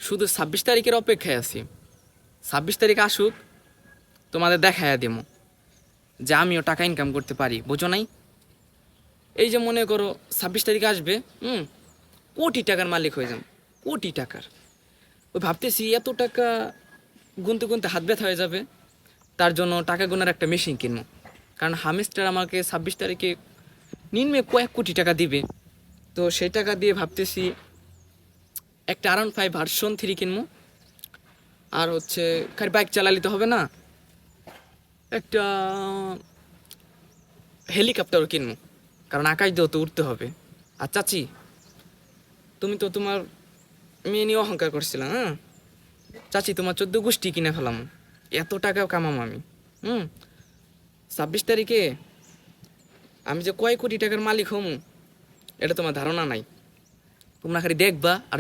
শুধু 26 তারিখের অপেক্ষায় আছি। 26 তারিখ আসুক, তোমাদের দেখাইয়া দেবো যে আমিও টাকা ইনকাম করতে পারি, বুঝো নাই? এই যে মনে করো 26 তারিখ আসবে, কোটি টাকার মালিক হয়ে যান, কোটি টাকার। ওই ভাবতেছি এত টাকা গুনতে গুনতে হাত ব্যথা হয়ে যাবে, তার জন্য টাকা গোনার একটা মেশিন কিনবো। কারণ হামেস্টার আমাকে 26 তারিখে নিম্নে কয়েক কোটি টাকা দিবে। তো সেই টাকা দিয়ে ভাবতেছি একটা R15 ভার্সন 3 কিনবো। আর হচ্ছে খালি বাইক চালালে তো হবে না, একটা হেলিকপ্টারও কিনবো, কারণ আকাশ দিয়েও তো উঠতে হবে। আর চাচি, তুমি তো তোমার মেয়ে নিয়ে অহংকার করছিলাম, হ্যাঁ? চাচি, তোমার 14 গোষ্ঠী কিনে ফেলাম, এত টাকাও কামাম আমি। হুম 26 তারিখে আমি যে কয় কোটি টাকার মালিক হম, এটা তোমার ধারণা নাই। তোমরা খালি দেখবা আর